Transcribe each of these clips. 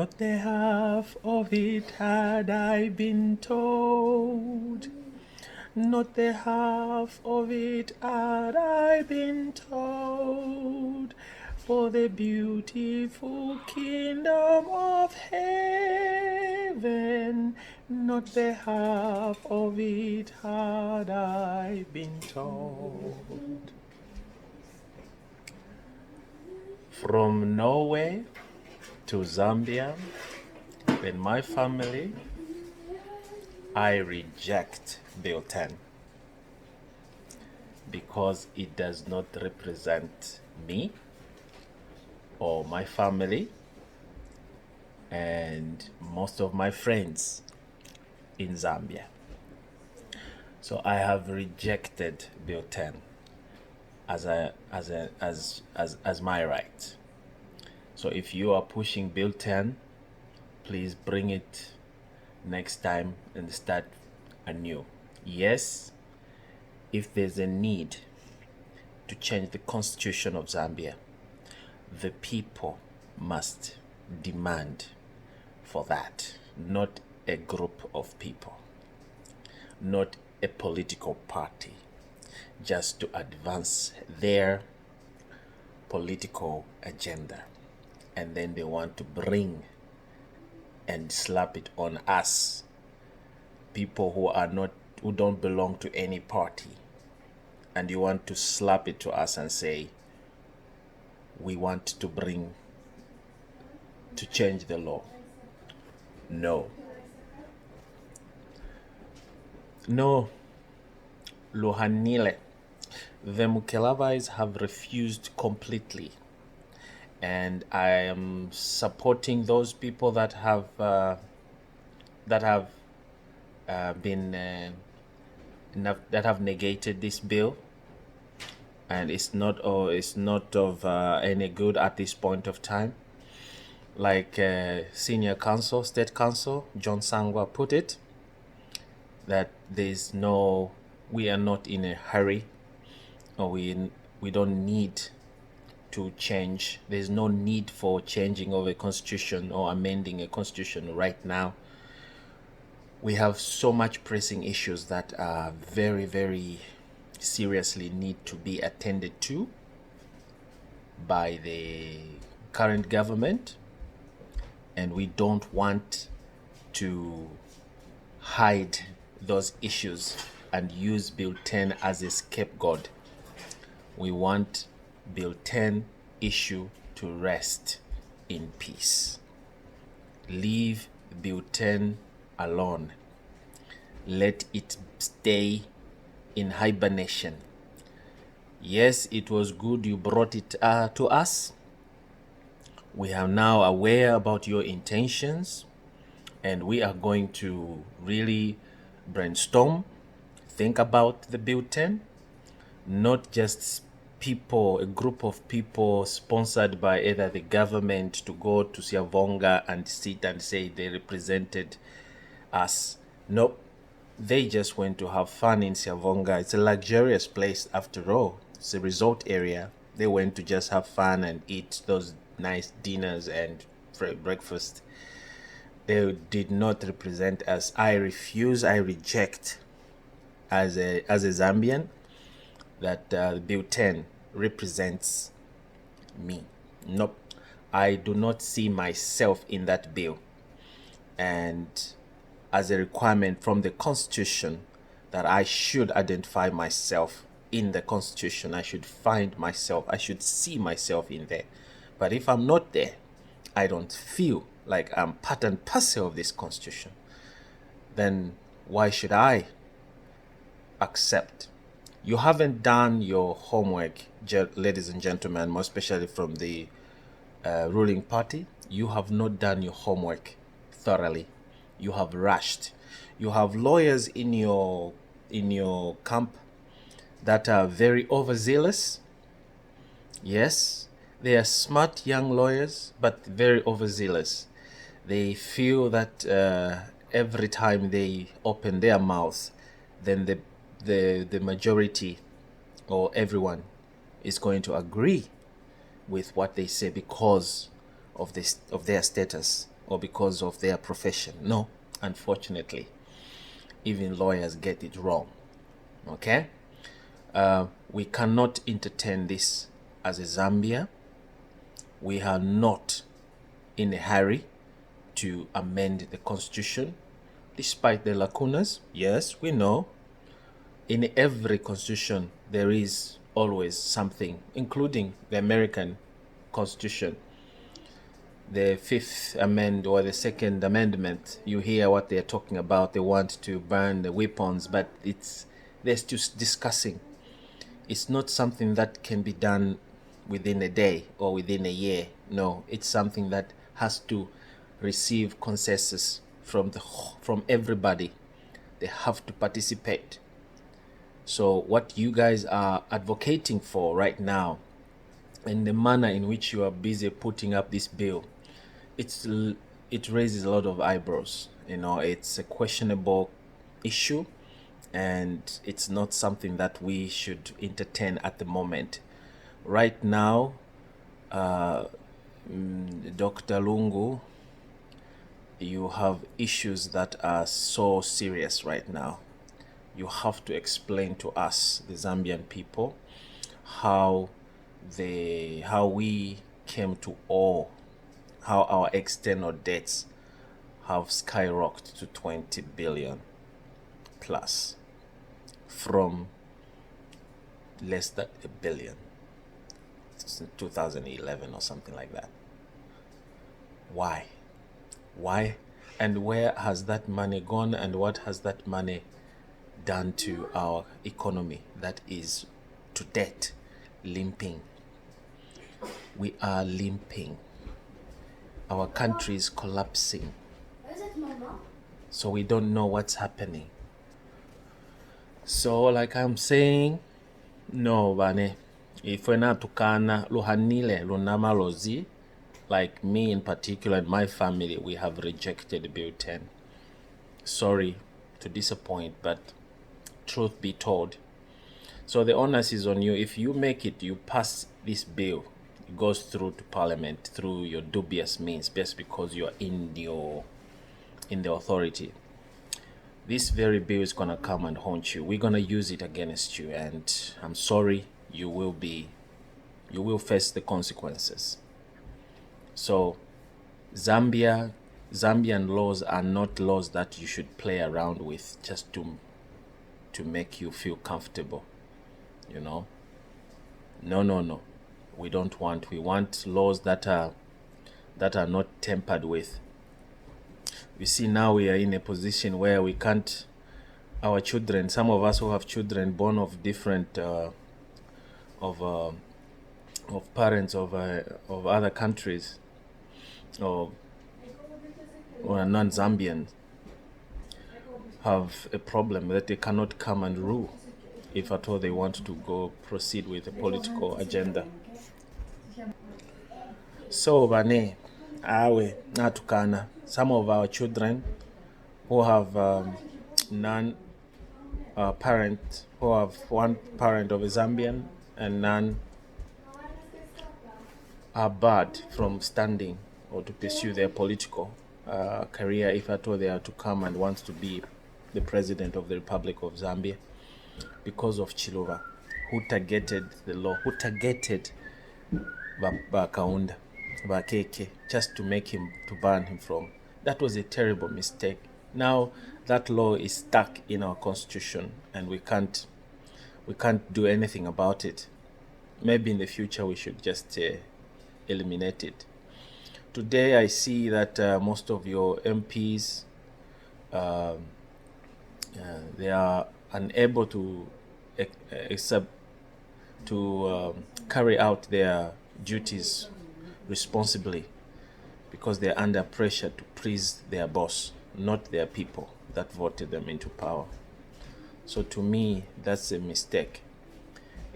Not the half of it had I been told. Not the half of it had I been told. For the beautiful kingdom of heaven, not the half of it had I been told. From Norway to Zambia, in my family, I reject Bill 10 because it does not represent me or my family and most of my friends in Zambia. So I have rejected Bill 10 as my right. So if you are pushing Bill 10, please bring it next time and start anew. Yes, if there's a need to change the constitution of Zambia, the people must demand for that, not a group of people, not a political party, just to advance their political agenda. And then they want to bring and slap it on us, people who don't belong to any party. And you want to slap it to us and say, we want to change the law. No. No. Luhanile. The Mukelavais have refused completely. And I am supporting those people that have negated this bill, and it's not of any good at this point of time. Like senior counsel, state counsel John Sangwa put it, that we are not in a hurry, or we don't need to change. There's no need for changing of a constitution or amending a constitution right now. We have so much pressing issues that are very, very seriously need to be attended to by the current government, and we don't want to hide those issues and use Bill 10 as a scapegoat. We want Bill 10 issue to rest in peace. Leave Bill 10 alone. Let it stay in hibernation. Yes, it was good you brought it to us. We are now aware about your intentions, and we are going to really brainstorm, think about the Bill 10, not just a group of people sponsored by either the government to go to Siavonga and sit and say they represented us. Nope. They just went to have fun in Siavonga. It's a luxurious place after all. It's a resort area. They went to just have fun and eat those nice dinners and breakfast. They did not represent us. I reject as a Zambian that Bill 10 represents me. Nope. I do not see myself in that bill. And as a requirement from the Constitution that I should identify myself in the Constitution, I should find myself, I should see myself in there. But if I'm not there, I don't feel like I'm part and parcel of this Constitution, then why should I accept? You haven't done your homework, ladies and gentlemen, more especially from the ruling party. You have not done your homework thoroughly. You have rushed. You have lawyers in your camp that are very overzealous. Yes, they are smart young lawyers, but very overzealous. They feel that every time they open their mouth, then the majority or everyone is going to agree with what they say because of their status or because of their profession. No, unfortunately, even lawyers get it wrong. Okay? We cannot entertain this as a Zambia. We are not in a hurry to amend the constitution, despite the lacunas. Yes, we know. In every constitution, there is always something, including the American Constitution. The Fifth Amendment or the Second Amendment, you hear what they're talking about. They want to ban the weapons, but they're still discussing. It's not something that can be done within a day or within a year. No, it's something that has to receive consensus from everybody. They have to participate. So what you guys are advocating for right now, and the manner in which you are busy putting up this bill, it raises a lot of eyebrows. It's a questionable issue, and it's not something that we should entertain at the moment. Right now, Dr. Lungu, you have issues that are so serious right now. You have to explain to us, the Zambian people, how we came to owe, how our external debts have skyrocketed to 20 billion plus from less than a billion since 2011 or something like that. Why? And where has that money gone, and what has that money done to our economy that is to debt, limping? We are limping. Our country is collapsing. So we don't know what's happening. So like I'm saying, no bane, if we're not tukana Luhanile lunamalozi, like me in particular and my family, we have rejected Bill 10. Sorry to disappoint, but truth be told. So the onus is on you. If you make it, you pass this bill, it goes through to Parliament through your dubious means, just because you're in the authority. This very bill is gonna come and haunt you. We're gonna use it against you, and I'm sorry, you will face the consequences. So Zambian laws are not laws that you should play around with just to make you feel comfortable. No. We want laws that are not tampered with. You see, now we are in a position where we can't, our children, some of us who have children born of different of parents of other countries or non-Zambians, have a problem that they cannot come and rule if at all they want to proceed with a political agenda. So bane awe natukana, some of our children who have parent, who have one parent of a Zambian and none, are barred from standing or to pursue their political career if at all they are to come and want to be the president of the Republic of Zambia, because of Chiluba, who targeted the law, who targeted Bakaunda, Bakeke, just to ban him from. That was a terrible mistake. Now that law is stuck in our constitution, and we can't do anything about it. Maybe in the future we should just eliminate it. Today I see that most of your MPs, they are unable to carry out their duties responsibly because they're under pressure to please their boss, not their people that voted them into power. So to me, that's a mistake.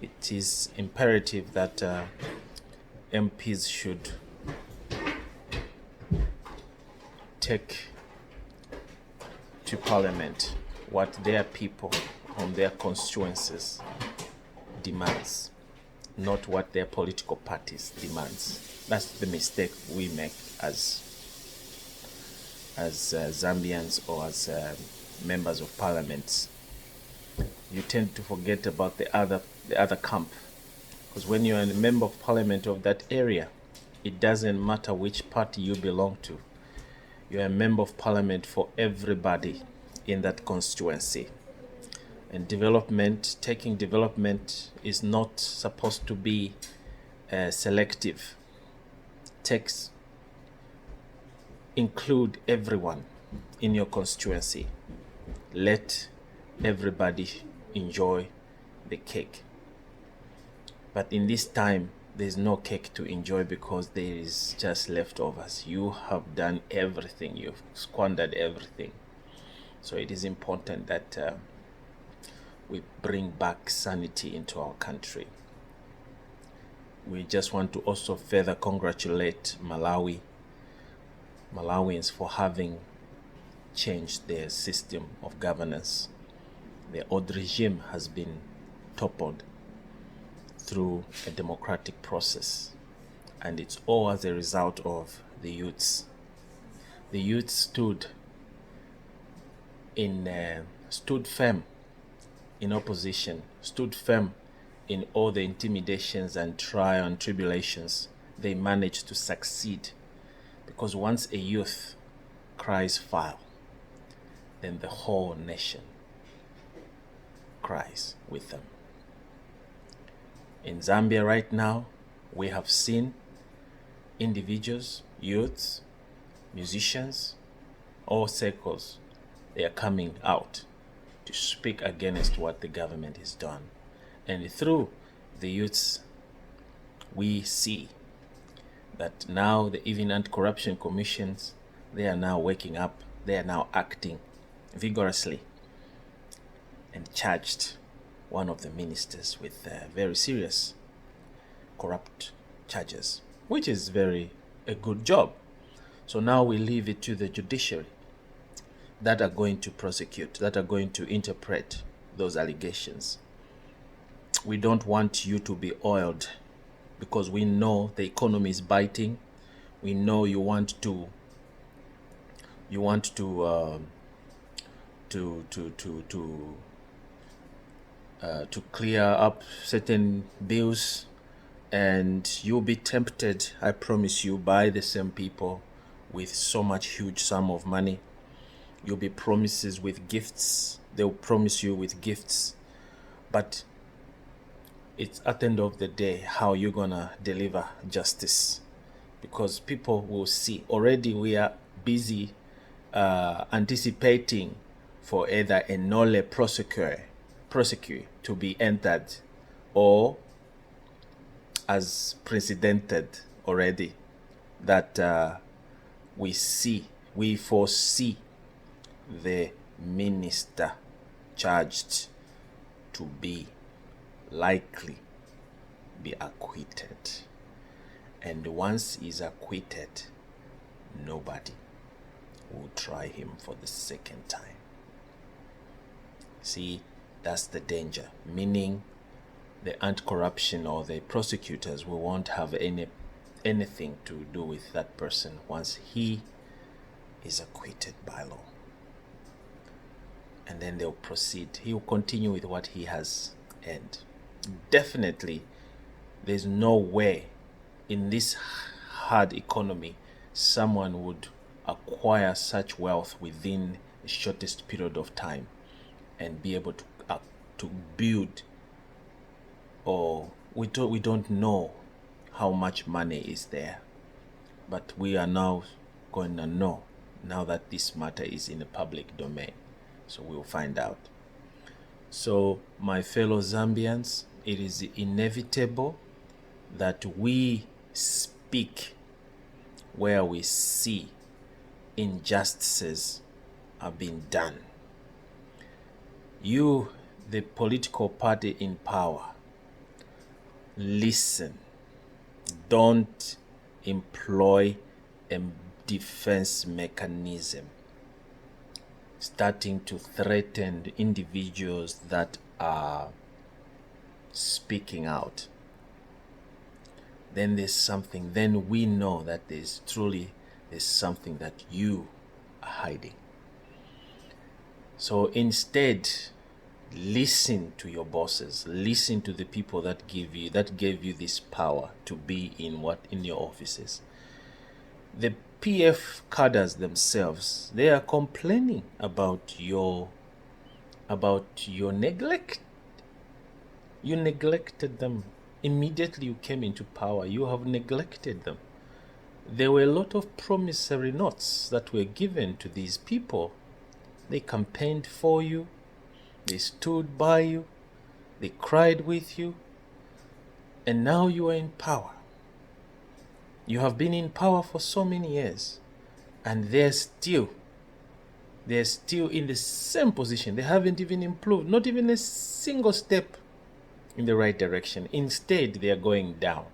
It is imperative that MPs should take to Parliament what their people on their constituencies demands, not what their political parties demands. That's the mistake we make as as Zambians or as members of parliaments, you tend to forget about the other camp. Because when you're a member of parliament of that area, it doesn't matter which party you belong to. You're a member of parliament for everybody in that constituency. And taking development is not supposed to be selective. Include everyone in your constituency. Let everybody enjoy the cake. But in this time, there's no cake to enjoy because there is just leftovers. You have done everything. You've squandered everything. So it is important that we bring back sanity into our country. We just want to also further congratulate Malawians for having changed their system of governance. The old regime has been toppled through a democratic process, and it's all as a result of the youths. The youth stood firm in opposition, stood firm in all the intimidations and trial and tribulations. They managed to succeed, because once a youth cries foul, then the whole nation cries with them. In Zambia right now, we have seen individuals, youths, musicians, all circles, they are coming out to speak against what the government has done. And through the youths, we see that now the even anti-corruption commissions, they are now waking up, they are now acting vigorously, and charged one of the ministers with very serious corrupt charges, which is a good job. So now we leave it to the judiciary that are going to prosecute, that are going to interpret those allegations. We don't want you to be oiled, because we know the economy is biting. We know you want to clear up certain bills, and you'll be tempted, I promise you, by the same people with so much huge sum of money. You'll be promises with gifts. They'll promise you with gifts, but it's at the end of the day how you're gonna deliver justice, because people will see. Already we are busy anticipating for either a nolle prosequi to be entered, or as precedented already, that we foresee the minister charged to be likely be acquitted. And once he's acquitted, nobody will try him for the second time. See, that's the danger. Meaning the anti-corruption or the prosecutors will won't have anything to do with that person once he is acquitted by law. And then they'll proceed. He will continue with what he has earned. Definitely, there's no way in this hard economy someone would acquire such wealth within the shortest period of time and be able to build, or we don't know how much money is there, but we are now going to know now that this matter is in the public domain. So we'll find out. So my fellow Zambians, it is inevitable that we speak where we see injustices are being done. You, the political party in power, listen. Don't employ a defense mechanism starting to threaten individuals that are speaking out. Then we know that there's something that you hiding. So instead, listen to your bosses, listen to the people that gave you this power to be in your offices. The PF cadres themselves, they are complaining about your neglect. You neglected them immediately you came into power. You have neglected them. There were a lot of promissory notes that were given to these people. They campaigned for you. They stood by you. They cried with you. And now you are in power. You have been in power for so many years. And they're still in the same position. They haven't even improved, not even a single step in the right direction. Instead, they are going down.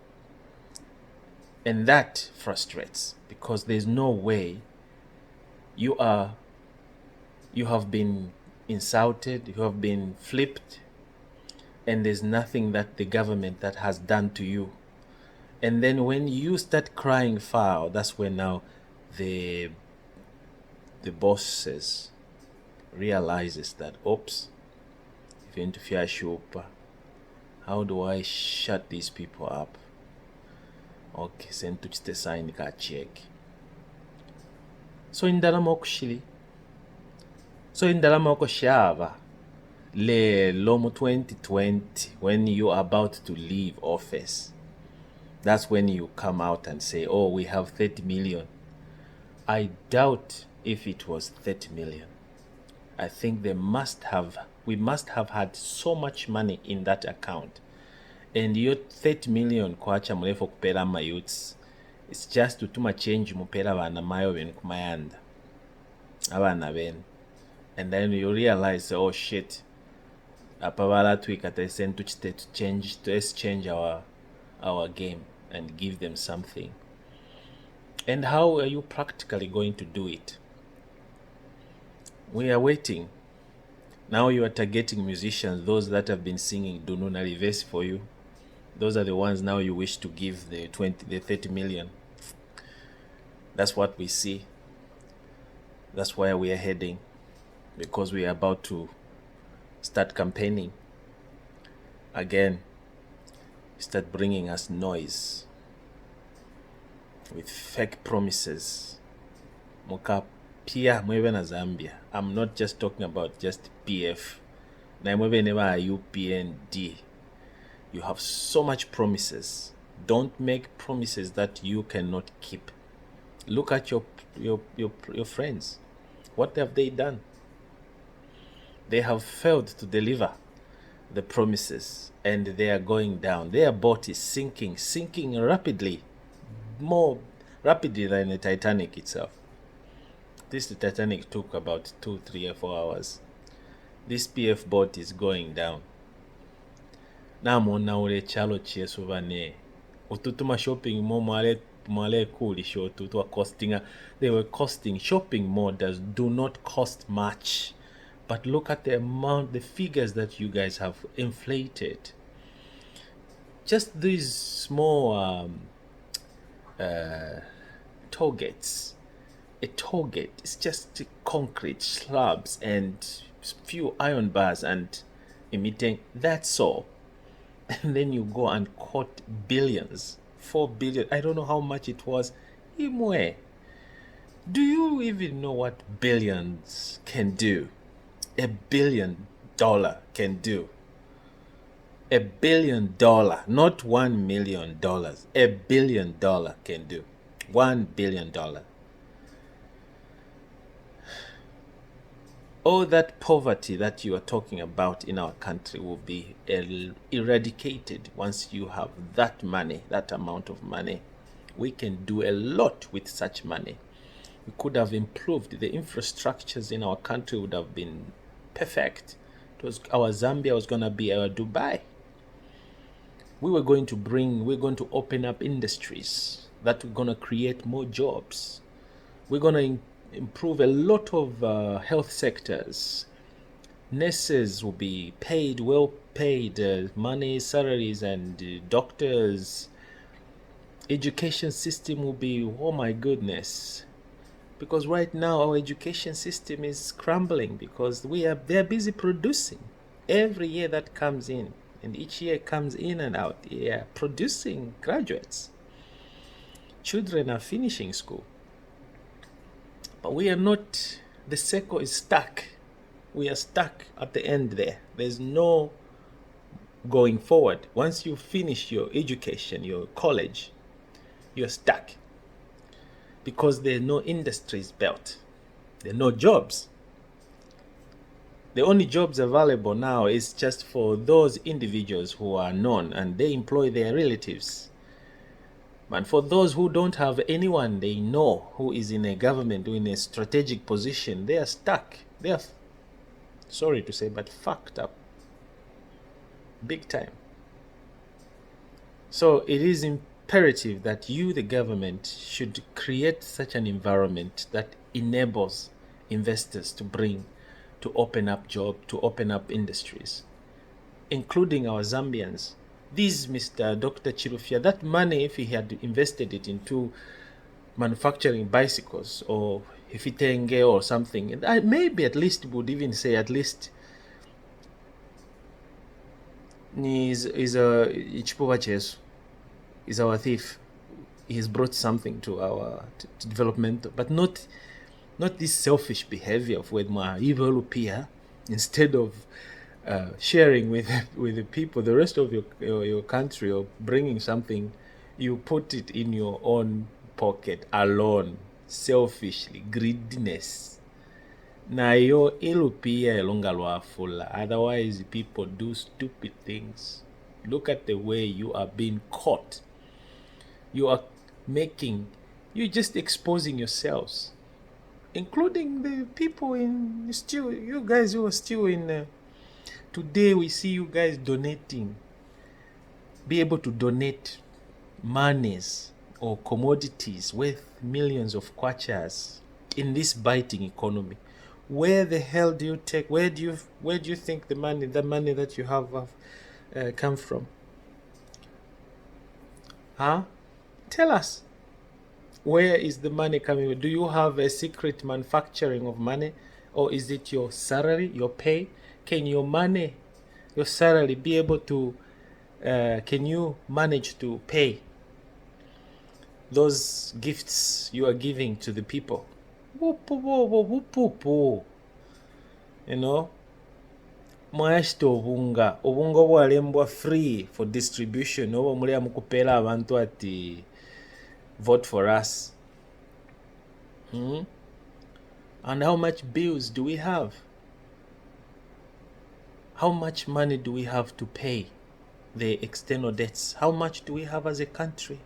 And that frustrates, because there's no way you have been insulted, you have been flipped, and there's nothing that the government that has done to you. And then when you start crying foul, that's when now the bosses realizes that, oops, even to fear shupa, how do I shut these people up? Okay, send to the sign ka check. So indalama okushava lelo mu 2020, when you are about to leave office, that's when you come out and say, oh, we have 30 million. I doubt if it was 30 million. I think we must have had so much money in that account. And your 30 million kwacha mulefo kupera ma youths, it's just to tuma change mupera bana mayo ben kumayanda abana ben. And then you realize, oh shit, apabala twikata send to exchange our game and give them something. And how are you practically going to do it? We are waiting. Now you are targeting musicians, those that have been singing Luhanile verse for you. Those are the ones now you wish to give the 30 million. That's what we see. That's where we are heading, because we are about to start campaigning again. Start bringing us noise with fake promises. Moka pia mwebe na Zambia. I'm not just talking about just PF. Na mwebe never UPND. You have so much promises. Don't make promises that you cannot keep. Look at your friends. What have they done? They have failed to deliver the promises, and they are going down. Their boat is sinking rapidly, more rapidly than the Titanic itself. The Titanic took about 2, 3, or 4 hours. This PF boat is going down. Namona ule chalo chiesuvane ututuma shopping mall mwale kuli shotu to costing. They were costing. Shopping malls do not cost much, but look at the figures that you guys have inflated. Just these small toll gates. A toll gate is just concrete slabs and few iron bars and emitting. That's all. And then you go and quote billions, 4 billion. I don't know how much it was. Imwe, do you even know what billions can do? $1 billion can do. $1 billion, not $1 million. $1 billion can do. $1 billion. All that poverty that you are talking about in our country will be eradicated once you have that money, that amount of money. We can do a lot with such money. We could have improved. The infrastructures in our country would have been perfect. Our Zambia was going to be our Dubai. We're going to open up industries that are going to create more jobs. We're going to improve a lot of health sectors. Nurses will be paid, well paid, money, salaries, and doctors. Education system will be, oh my goodness. because right now our education system is crumbling because they're busy producing every year that comes in, and each year comes in and out. Yeah, producing graduates. Children are finishing school, but we are not. The circle is stuck. We are stuck at the end there. There's no going forward. Once you finish your education, your college, you're stuck because there are no industries built. There are no jobs. The only jobs available now is just for those individuals who are known and they employ their relatives. And for those who don't have anyone they know who is in a government or in a strategic position, they are stuck. They are, sorry to say, but fucked up. Big time. So it is imperative that you, the government, should create such an environment that enables investors to open up jobs, to open up industries, including our Zambians. This Mr. Dr. Chirufya, that money, if he had invested it into manufacturing bicycles or ifitenge or something, maybe at least would even say at least is our thief. He's brought something to our to development, but not this selfish behavior of Wedma evil peer. Instead of sharing with the people, the rest of your country, or bringing something, you put it in your own pocket alone, selfishly, greediness. Nayo ilupia elonga lwafula. Otherwise, people do stupid things. Look at the way you are being caught. You're just exposing yourselves, including the people you guys who are still in. Today we see you guys donating, be able to donate monies or commodities worth millions of kwachas in this biting economy. Where the hell do you take? Where do you think the money that you have come from? Huh? Tell us. Where is the money coming? Do you have a secret manufacturing of money, or is it your salary, your pay? Can your money, your salary, be able to? Can you manage to pay those gifts you are giving to the people? You know, mwashita obunga bwalembwa free for distribution, oba muli amukupela abantu ati vote for us. And how much bills do we have? How much money do we have to pay the external debts? How much do we have as a country?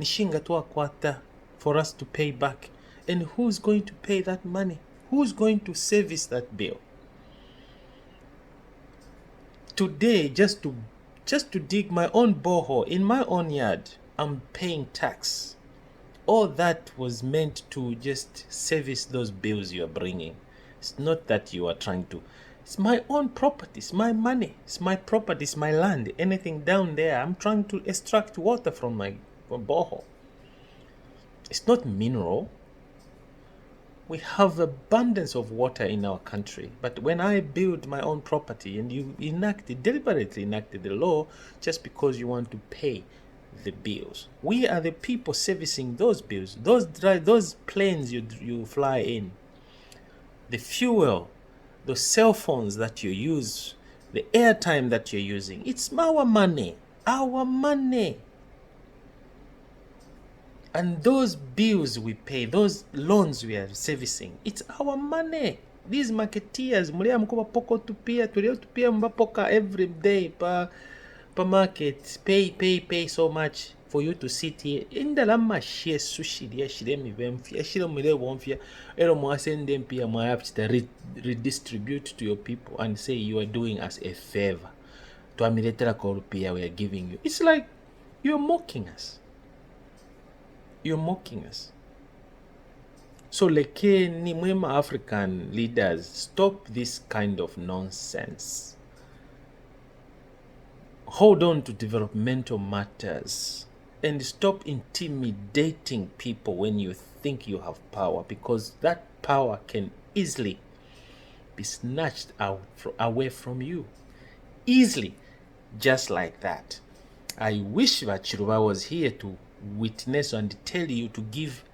Nishinga twakwata for us to pay back. And who's going to pay that money? Who's going to service that bill? Today, just to dig my own borehole in my own yard, I'm paying tax. All that was meant to just service those bills you are bringing. It's not that you are trying to. It's my own property. It's my money. It's my property. It's my land. Anything down there, I'm trying to extract water from my borehole. It's not mineral. We have abundance of water in our country. But when I build my own property and you deliberately enacted the law just because you want to pay the bills. We are the people servicing those bills. Those planes you fly in, the fuel, the cell phones that you use, the airtime that you're using. It's our money. Our money. And those bills we pay, those loans we are servicing, it's our money. These marketeers, mulia mkuba poko tupia, tulio tupia mbapoka every day per market, pay so much for you to sit here. Indalama share sushi dia shire mi vemfia, shire mile wonfia, ero mwasende mpia mwayapchita redistribute to your people and say you are doing us a favor. To amiletera korupia we are giving you. It's like you're mocking us. You're mocking us. So leke ni mwema African leaders, stop this kind of nonsense. Hold on to developmental matters. and stop intimidating people when you think you have power, because that power can easily be snatched away from you. Easily, just like that. I wish Bachiruba was here to witness and tell you to give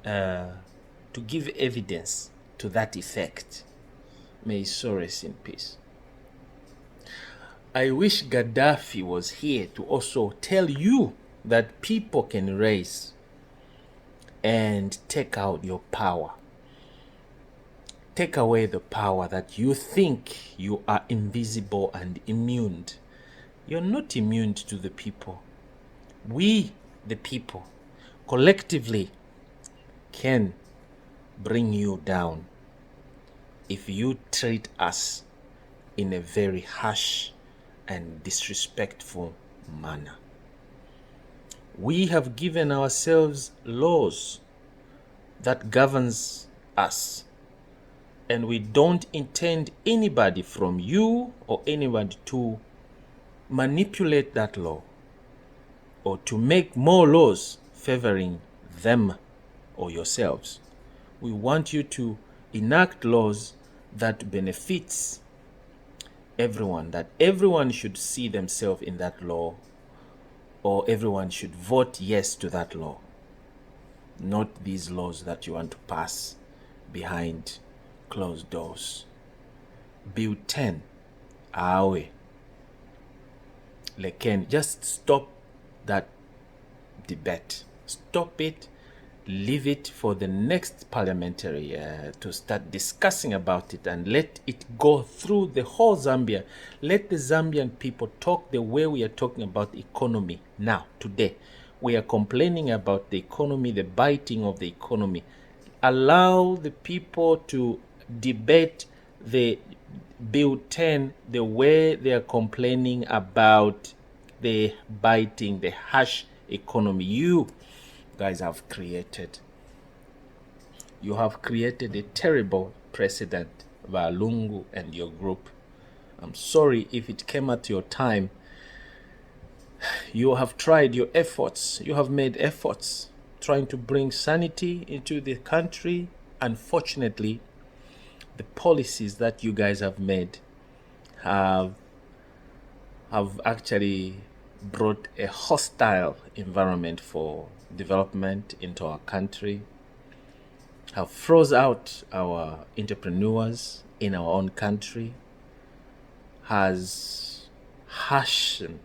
evidence to that effect. May his soul rest in peace. I wish Gaddafi was here to also tell you that people can raise and take out your power. Take away the power that you think you are invisible and immune. You're not immune to the people. We, the people, collectively can bring you down if you treat us in a very harsh and disrespectful manner. We have given ourselves laws that governs us, and we don't intend anybody from you or anybody to manipulate that law or to make more laws favoring them or yourselves. We want you to enact laws that benefits everyone, that everyone should see themselves in that law, or everyone should vote yes to that law, not these laws that you want to pass behind closed doors. Bill 10, awe. Leken, just stop that debate. Stop it. Leave it for the next parliamentary to start discussing about it, and let it go through the whole Zambia. Let the Zambian people talk the way we are talking about economy now, today. We are complaining about the economy, the biting of the economy. Allow the people to debate the Bill 10 the way they are complaining about the biting, the harsh economy you guys have created. You have created a terrible precedent, Valungu and your group. I'm sorry if it came at your time. You have tried your efforts. You have made efforts trying to bring sanity into the country. Unfortunately, the policies that you guys have made have actually brought a hostile environment for development into our country, have froze out our entrepreneurs in our own country, has harshened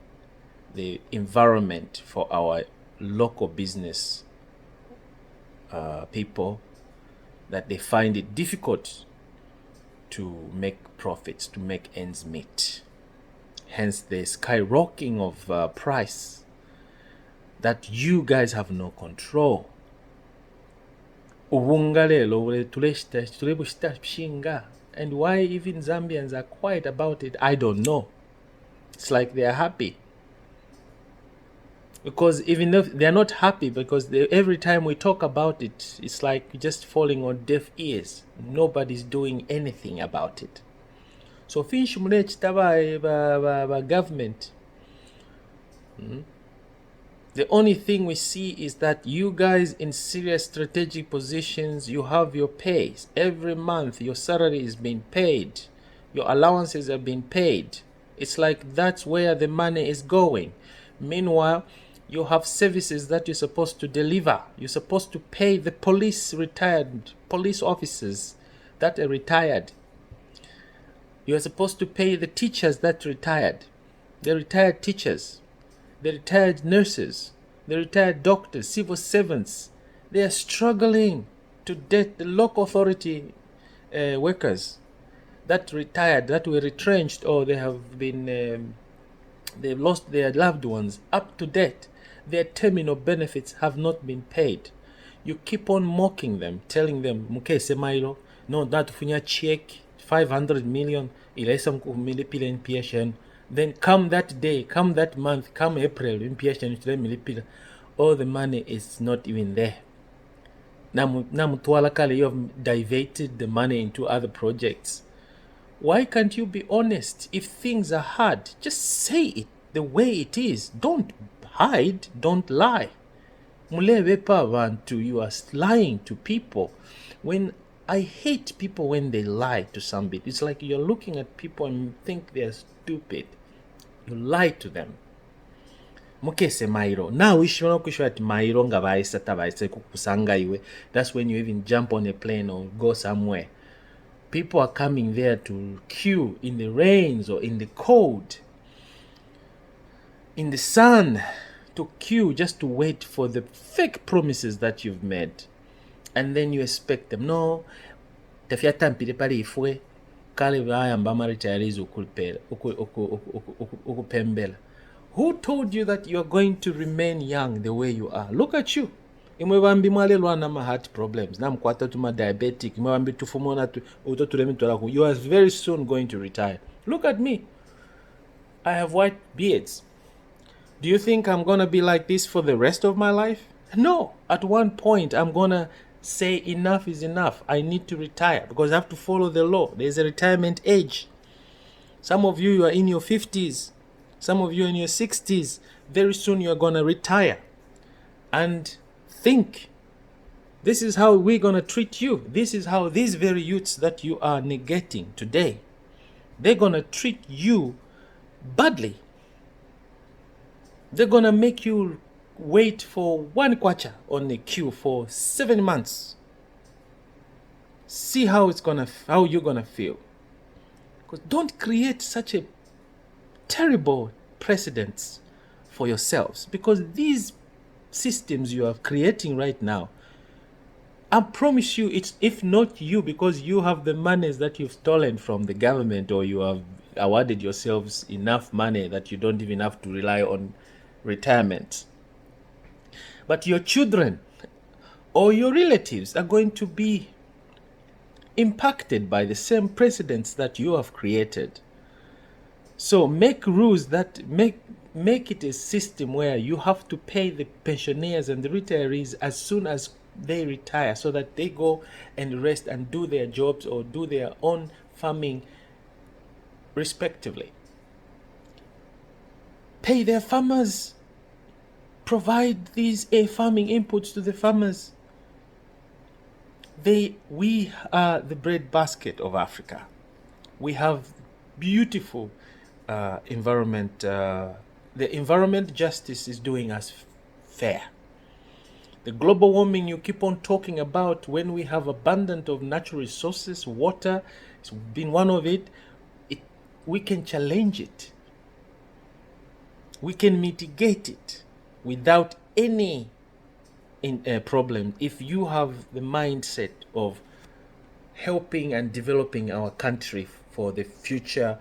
the environment for our local business people, that they find it difficult to make profits, to make ends meet. Hence the skyrocketing of price that you guys have no control. And why even Zambians are quiet about it, I don't know. It's like they are happy. Because even if they're not happy, because every time we talk about it, it's like just falling on deaf ears. Nobody's doing anything about it. So finch mulech government. The only thing we see is that you guys in serious strategic positions, you have your pay. Every month your salary is being paid. Your allowances are being paid. It's like that's where the money is going. Meanwhile, you have services that you're supposed to deliver. You're supposed to pay the retired police officers that are retired. You're supposed to pay the teachers that retired. The retired teachers, the retired nurses, the retired doctors, civil servants. They are struggling to death. The local authority workers that retired, that were retrenched, or they have been, they've lost their loved ones up to date. Their terminal benefits have not been paid. You keep on mocking them, telling them, Mukese Mailo, no, that funya check, 500 million, ilesa mkumilipila in. Then come that day, come that month, come April, in milipila, all the money is not even there. Namutwala kale, you have diverted the money into other projects. Why can't you be honest? If things are hard, just say it the way it is. Don't hide, don't lie. Mulebepa abantu, you are lying to people. When I hate people when they lie to somebody. It's like you're looking at people and think they're stupid. You lie to them. Mukese mairo. Now ishobora kwishura ati mairo nga bahise tabahise kukusanga iwe. That's when you even jump on a plane or go somewhere. People are coming there to queue in the rains or in the cold, in the sun, to queue just to wait for the fake promises that you've made. And then you expect them. No, tafyatampire pale ifwe kale bayamba amaretirees okupembela. Who told you that you're going to remain young the way you are? Look at you. Imwe bambi mwalelwa na ma heart problems, na mkwata tuma diabetic, imwe bambi tufumona utotulemi tolaku. You are very soon going to retire. Look at me. I have white beards. Do you think I'm going to be like this for the rest of my life? No. At one point, I'm going to say enough is enough. I need to retire because I have to follow the law. There's a retirement age. Some of you are in your 50s. Some of you are in your 60s. Very soon you're going to retire. And think, this is how we're going to treat you. This is how these very youths that you are negating today, they're going to treat you badly. They're going to make you wait for one kwacha on the queue for 7 months. See how you're going to feel. Because don't create such a terrible precedents for yourselves, because these systems you are creating right now, I promise you, it's if not you, because you have the monies that you've stolen from the government, or you have awarded yourselves enough money that you don't even have to rely on retirement. But your children or your relatives are going to be impacted by the same precedents that you have created. So make rules that make it a system where you have to pay the pensioners and the retirees as soon as they retire, so that they go and rest and do their jobs or do their own farming respectively. Pay their farmers. Provide these farming inputs to the farmers. We are the breadbasket of Africa. We have beautiful environment. The environment justice is doing us fair. The global warming you keep on talking about, when we have abundance of natural resources, water has been one of it, we can challenge it. We can mitigate it without any problem if you have the mindset of helping and developing our country for the future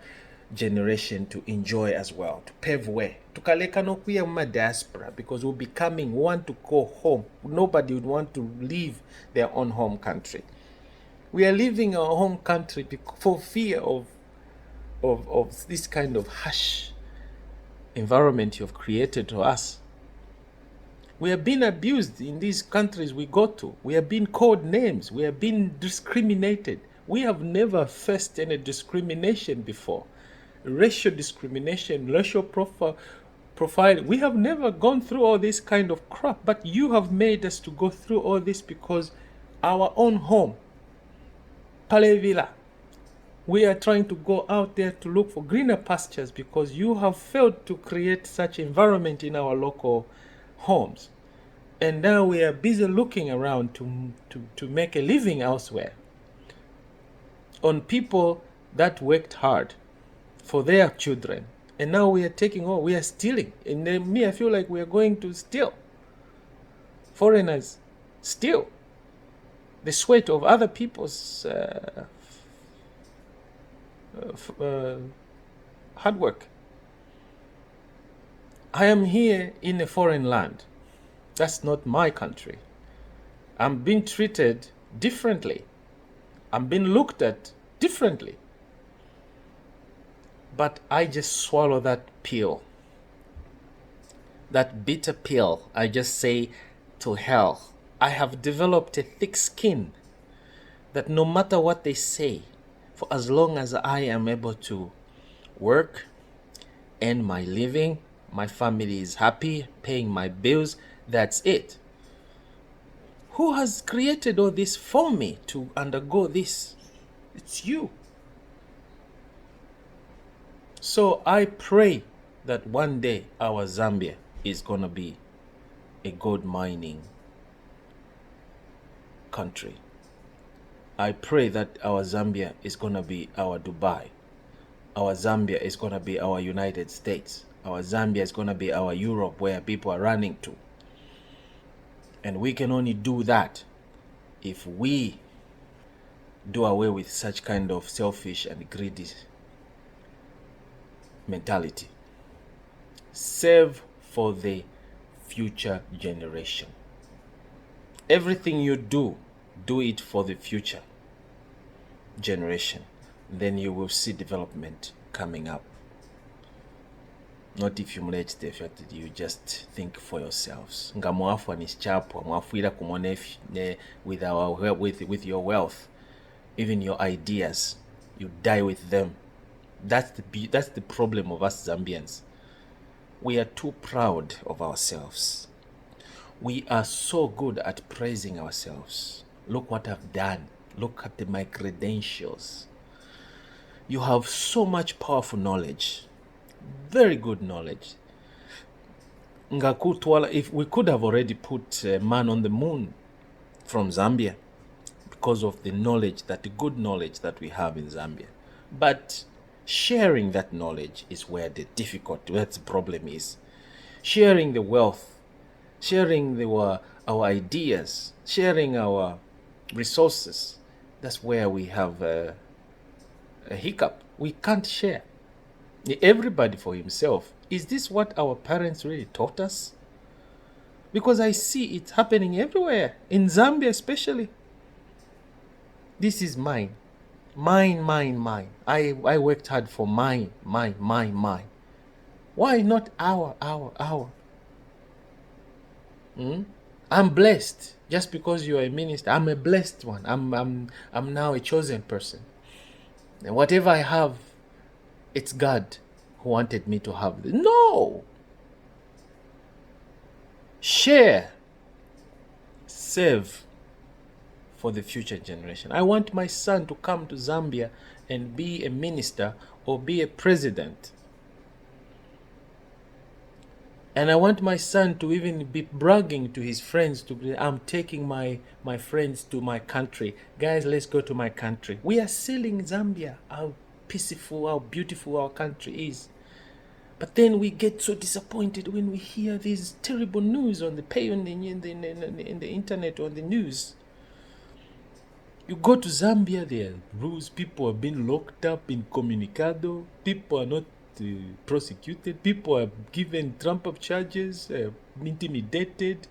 generation to enjoy as well, to pave way. Tukaleka no kuya ma diaspora, because we want to go home. Nobody would want to leave their own home country. We are leaving our home country for fear of this kind of harsh environment you've created to us. We are being abused in these countries we go to. We are being called names. We are being discriminated. We have never faced any discrimination before. Racial discrimination, racial profiling. We have never gone through all this kind of crap, but you have made us to go through all this because our own home, Pale Villa, we are trying to go out there to look for greener pastures because you have failed to create such environment in our local homes. And now we are busy looking around to make a living elsewhere on people that worked hard for their children. And now we are we are stealing. And then I feel like we are going to steal. Foreigners steal the sweat of other people's hard work. I am here in a foreign land. That's not my country. I'm being treated differently. I'm being looked at differently. But I just swallow that pill. That bitter pill. I just say, to hell. I have developed a thick skin that no matter what they say, for as long as I am able to work, earn my living, My family is happy, paying my bills. That's it. Who has created all this for me to undergo this? It's you. So I pray that one day our Zambia is going to be a gold mining country. I pray that our Zambia is going to be our Dubai. Our Zambia is going to be our United States. Our Zambia is going to be our Europe, where people are running to. And we can only do that if we do away with such kind of selfish and greedy mentality. Save for the future generation. Everything you do, do it for the future generation. Then you will see development coming up. Not if you mlete the fact that you just think for yourselves. Nga mwafu anischapwa, mwafuira kumone with your wealth, even your ideas, you die with them. That's the problem of us Zambians. We are too proud of ourselves. We are so good at praising ourselves. Look what I've done. Look at my credentials. You have so much powerful knowledge. Very good knowledge. If we could have already put a man on the moon from Zambia because of the knowledge, the good knowledge that we have in Zambia. But sharing that knowledge is where the problem is. Sharing the wealth, sharing our ideas, sharing our resources, that's where we have a hiccup. We can't share. Everybody for himself. Is this what our parents really taught us? Because I see it happening everywhere, in Zambia especially. This is mine. Mine. I worked hard for mine. Why not our? I'm blessed. Just because you are a minister, I'm a blessed one. I'm now a chosen person. And whatever I have, it's God who wanted me to have this. No! Share. Save for the future generation. I want my son to come to Zambia and be a minister or be a president. And I want my son to even be bragging to his friends, I'm taking my friends to my country. Guys, let's go to my country. We are selling Zambia, how peaceful, how beautiful our country is. But then we get so disappointed when we hear these terrible news on the in the internet or on the news. You go to Zambia, there are rules. People are being locked up, incommunicado. People are not prosecuted. People are given trump-up charges, intimidated.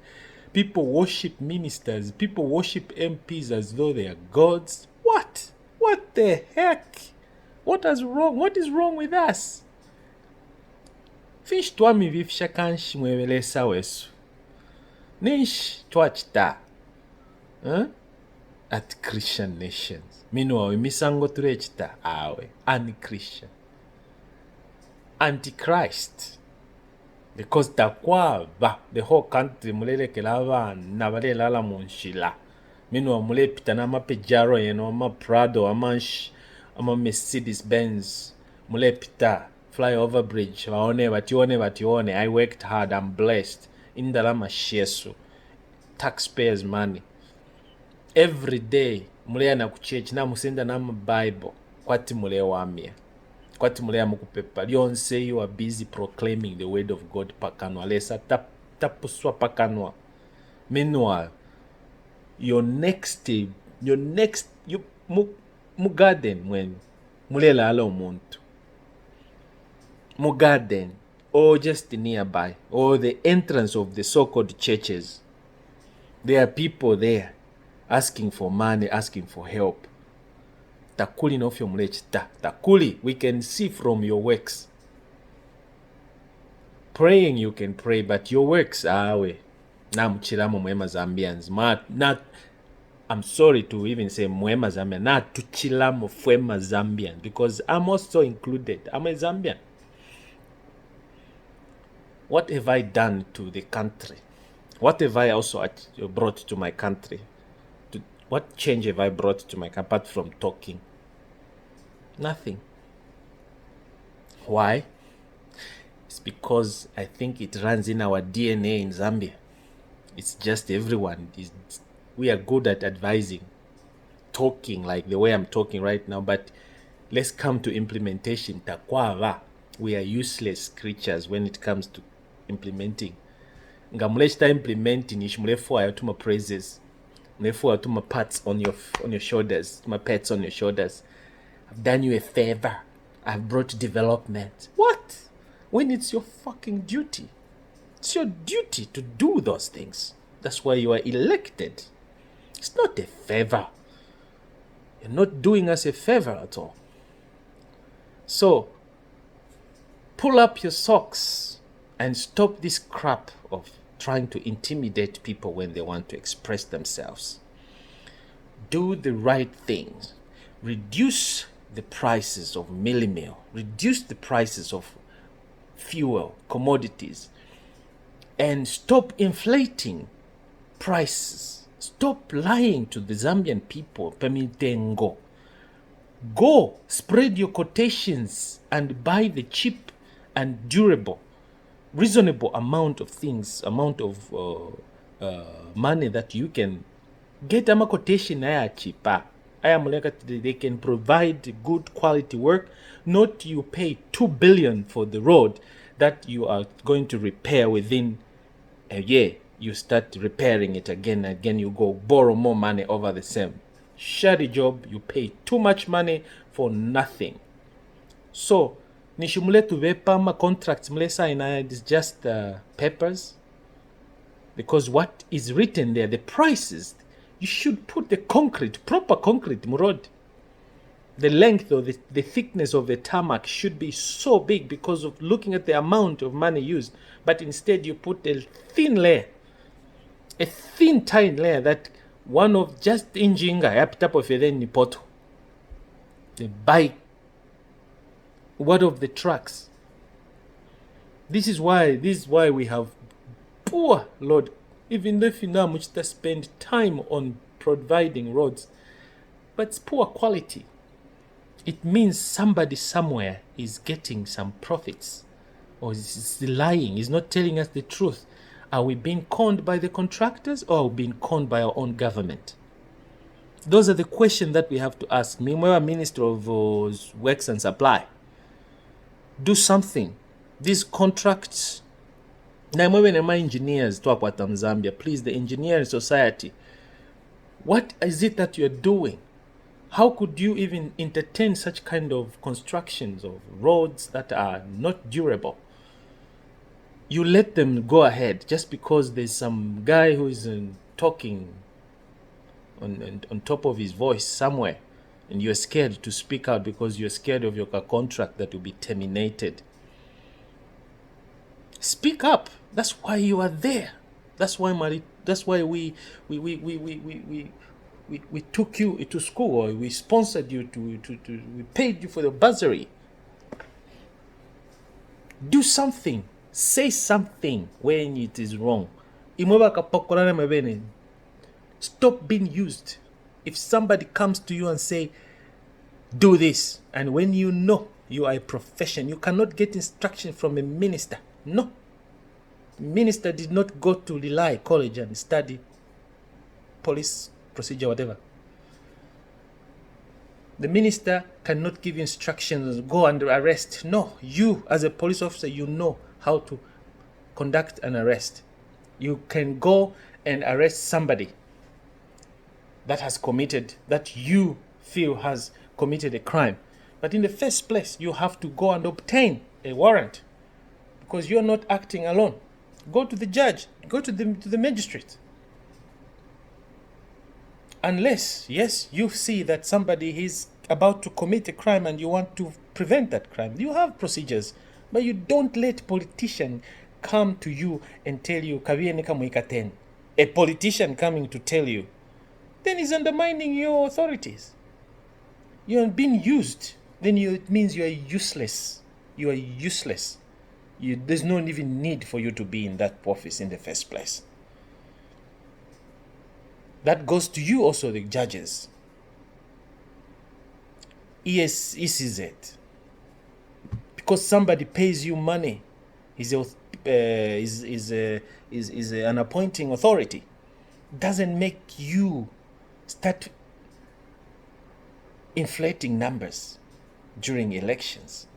People worship ministers. People worship MPs as though they are gods. What? What the heck? What is wrong? What is wrong with us? Finch twami vifisha kanshi mwebelesa wesu. Nish twachita. At Christian nations. Meanwhile, misango turechita awe. Anti-Christian. Antichrist. Because takwaba, the whole country mulele kelava nabale lala munshila. Meanwhile, mule pitana ma Pejaro, ama Prado, ama Mercedes Benz. Mule pita. Fly over bridge. Batione. I worked hard. I'm blessed. Indalama shesu. Taxpayers' money. Every day, mule na kuchurch na musenda na Bible. Kwati mule wamia. Kwati mule amukupepa. Lyonse, you are busy proclaiming the word of God pakanwa. Lesa tapuswa pakanwa. Meanwhile, your next garden when mule la ala umuntu. Garden, or just nearby, or the entrance of the so-called churches. There are people there asking for money, asking for help. Takuli no fyo mlechita. Takuli, we can see from your works. Praying you can pray, but your works are we. Na mchilamo mwema Zambians. I'm sorry to even say mwema Zambian. Na tuchilamo fwema Zambian, because I'm also included. I'm a Zambian. What have I done to the country? What have I also brought to my country? What change have I brought to my country apart from talking? Nothing. Why? It's because I think it runs in our DNA in Zambia. It's just everyone. We are good at advising, talking like the way I'm talking right now, but let's come to implementation. Takwava. We are useless creatures when it comes to implementing. Nga mulechita implementing ishi mulefuayo tuma praises. Mulefuayo tuma pats on your shoulders. Tuma pets on your shoulders. I've done you a favor. I've brought development. What? When it's your fucking duty. It's your duty to do those things. That's why you are elected. It's not a favor. You're not doing us a favor at all. So, pull up your socks and stop this crap of trying to intimidate people when they want to express themselves. Do the right things. Reduce the prices of meal. Reduce the prices of fuel, commodities, and stop inflating prices. Stop lying to the Zambian people. Pemitengo. Go spread your quotations and buy the cheap and durable, reasonable amount of things, amount of money that you can get. A quotation aya cheaper. They can provide good quality work. Not you pay 2 billion for the road that you are going to repair within a year. You start repairing it again and again. You go borrow more money over the same shady job. You pay too much money for nothing. So nishimule tuvepama contracts mule sign is just papers, because what is written there, the prices, you should put the concrete, proper concrete murod. The length or the thickness of the tarmac should be so big because of looking at the amount of money used. But instead you put a thin layer, a thin tiny layer that one of just injinga up top of then nipoto. The bike, what of the trucks? This is why we have poor Lord. Even if you know much to spend time on providing roads, but it's poor quality. It means somebody somewhere is getting some profits, or is lying, is not telling us the truth. Are we being conned by the contractors, or are we being conned by our own government? Those are the questions that we have to ask. Meanwhile, Minister of Works and Supply, do something. These contracts. Now, when my engineers talk about Zambia, please, the engineering society, what is it that you're doing? How could you even entertain such kind of constructions of roads that are not durable? You let them go ahead just because there's some guy who is talking on top of his voice somewhere, and you're scared to speak out because you're scared of your contract that will be terminated. Speak up. That's why you are there. That's why we took you to school, or we sponsored you we paid you for the bursary. Do something. Say something when it is wrong. Stop being used. If somebody comes to you and say, do this, and when you know you are a profession, you cannot get instruction from a minister. No. Minister did not go to Luhanile college and study police procedure, whatever. The minister cannot give instructions, go and arrest. No, you as a police officer, you know how to conduct an arrest. You can go and arrest somebody that has committed, that you feel has committed a crime. But in the first place, you have to go and obtain a warrant, because you're not acting alone. Go to the judge, go to the magistrate. Unless, yes, you see that somebody is about to commit a crime and you want to prevent that crime. You have procedures, but you don't let politicians come to you and tell you, a politician coming to tell you, then he's undermining your authorities. You're being used. Then it means you are useless. You are useless. there's no even need for you to be in that office in the first place. That goes to you also, the judges. ECZ. Because somebody pays you money, is an appointing authority, doesn't make you start inflating numbers during elections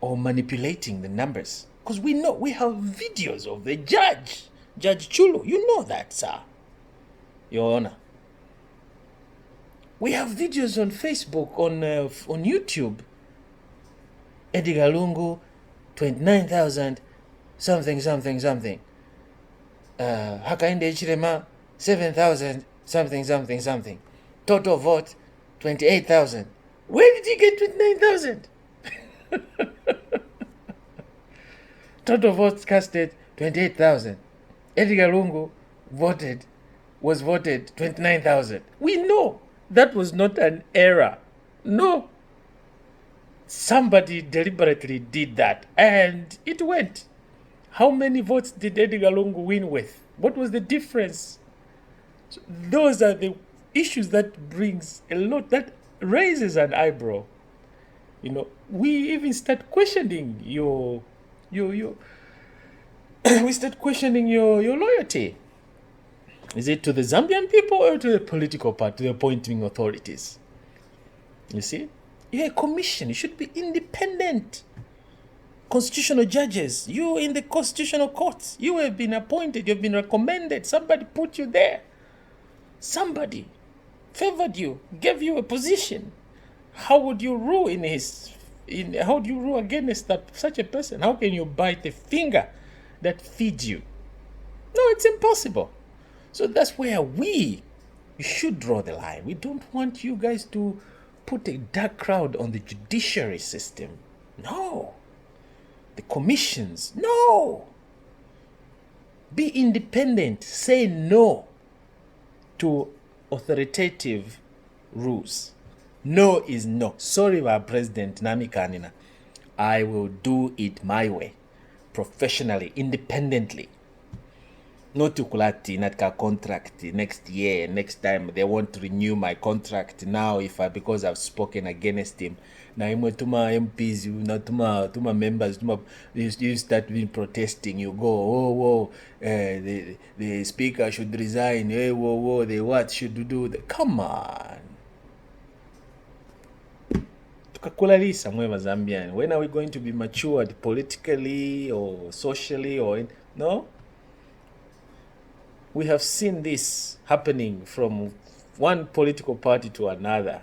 or manipulating the numbers. Because we know, we have videos of the Judge Chulu. You know that, sir, Your Honor. We have videos on Facebook, on YouTube. Edgar Lungu, 29,000, something. Hakainde Chirema, 7,000, something. Total vote, 28,000. Where did he get 29,000? Total votes casted, 28,000. Edgar Lungu was voted 29,000. We know that was not an error. No. Somebody deliberately did that, and it went. How many votes did Edgar Lungu win with? What was the difference? So those are the issues that brings a lot, that raises an eyebrow. We even start questioning your we start questioning your loyalty. Is it to the Zambian people or to the political party, to the appointing authorities? You see? You're a commission. You should be independent. Constitutional judges, you in the constitutional courts, you have been appointed, you've been recommended. Somebody put you there. Somebody favored you, gave you a position. How would you rule how do you rule against such a person? How can you bite the finger that feeds you? No, it's impossible. So that's where we should draw the line. We don't want you guys to put a dark cloud on the judiciary system. No. The commissions. No. Be independent. Say no to authoritative rules. No is no. Sorry, my President Namikanina. I will do it my way. Professionally, independently. Not to kulati natka contract next year, next time they want to renew my contract now because I've spoken against him. Na imwe tuma MPs, tuma members, you start being protesting. You go, the speaker should resign. The what should do? Come on. Tukakulalisa mwe Zambian. When are we going to be matured politically or socially no? We have seen this happening from one political party to another.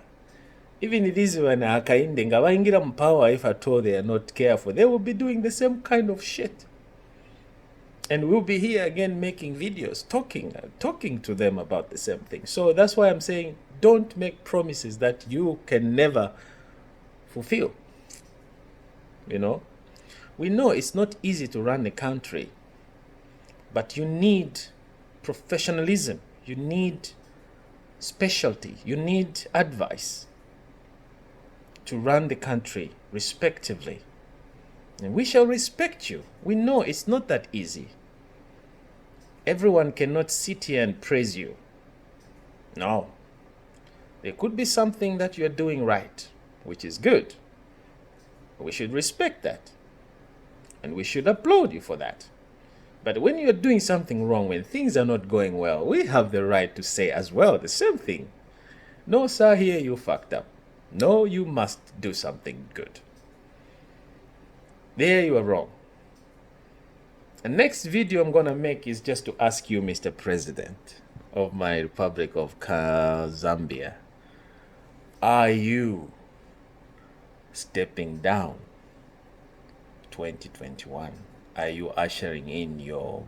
Even it is when Hakainde ngabaingira mu power, if at all they are not careful, they will be doing the same kind of shit. And we'll be here again making videos, talking to them about the same thing. So that's why I'm saying, don't make promises that you can never fulfill. We know it's not easy to run a country, but you need professionalism, you need specialty, you need advice to run the country respectively. And we shall respect you. We know it's not that easy. Everyone cannot sit here and praise you. No. There could be something that you're doing right, which is good. We should respect that. And we should applaud you for that. But when you're doing something wrong, when things are not going well, we have the right to say as well the same thing. No, sir, here you fucked up. No, you must do something good. There you are wrong. The next video I'm going to make is just to ask you, Mr. President of my Republic of Zambia, are you stepping down 2021? Are you ushering in your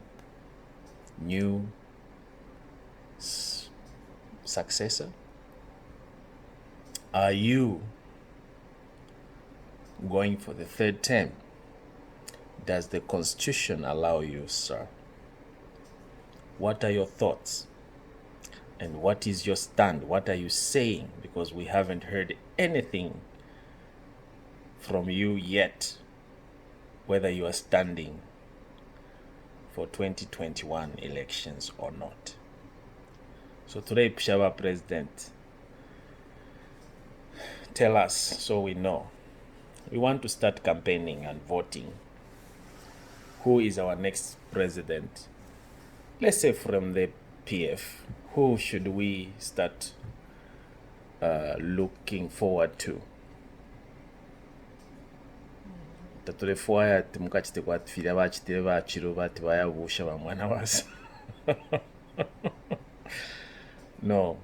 new successor? Are you going for the third term? Does the Constitution allow you, sir? What are your thoughts? And what is your stand? What are you saying? Because we haven't heard anything from you yet whether you are standing for 2021 elections or not. So today, Pshaba President, tell us so we know. We want to start campaigning and voting. Who is our next president? Let's say from the PF, who should we start looking forward to? Tatulefuaya timukachite kwa tfira bachitire bachiro bati bayabusha bamwana basa. No,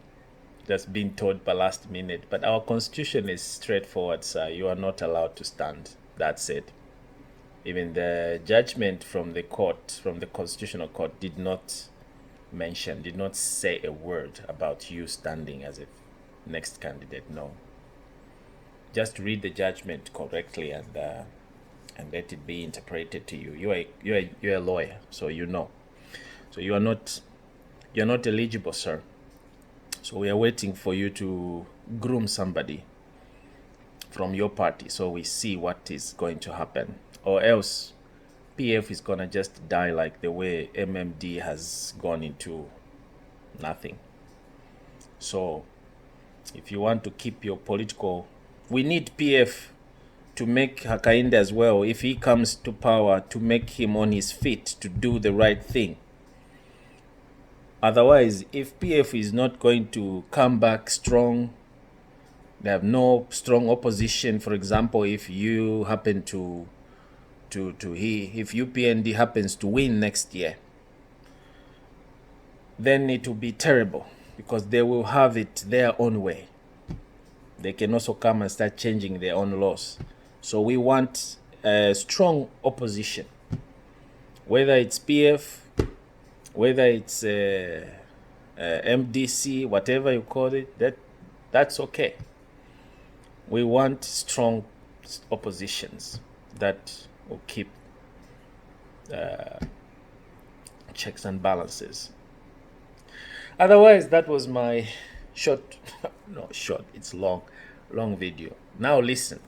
just being told by last minute. But our constitution is straightforward, sir. You are not allowed to stand. That's it. Even the judgment from the court, from the constitutional court, did not say a word about you standing as a next candidate. No. Just read the judgment correctly and let it be interpreted to you. You're a lawyer, so you know. So you're not eligible, sir. So we are waiting for you to groom somebody from your party so we see what is going to happen. Or else PF is gonna just die like the way MMD has gone into nothing. So if you want to keep your political, we need PF to make Hakainde as well, if he comes to power, to make him on his feet to do the right thing. Otherwise, if PF is not going to come back strong, they have no strong opposition. For example, if you happen if UPND happens to win next year, then it will be terrible because they will have it their own way. They can also come and start changing their own laws. So we want a strong opposition, whether it's PF, whether it's MDC, whatever you call it, that's okay. We want strong oppositions that will keep checks and balances. Otherwise, that was my it's long video. Now listen.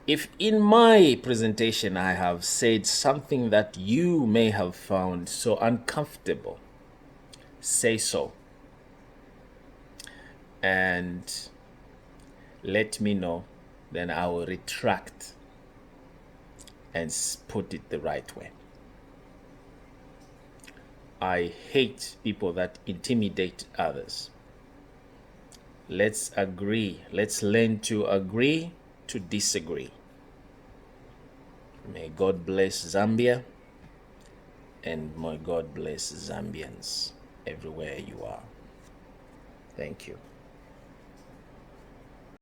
If in my presentation I have said something that you may have found so uncomfortable, say so. And let me know, then I will retract and put it the right way. I hate people that intimidate others. Let's agree. Let's learn to agree to disagree. May God bless Zambia, and may God bless Zambians everywhere you are. Thank you.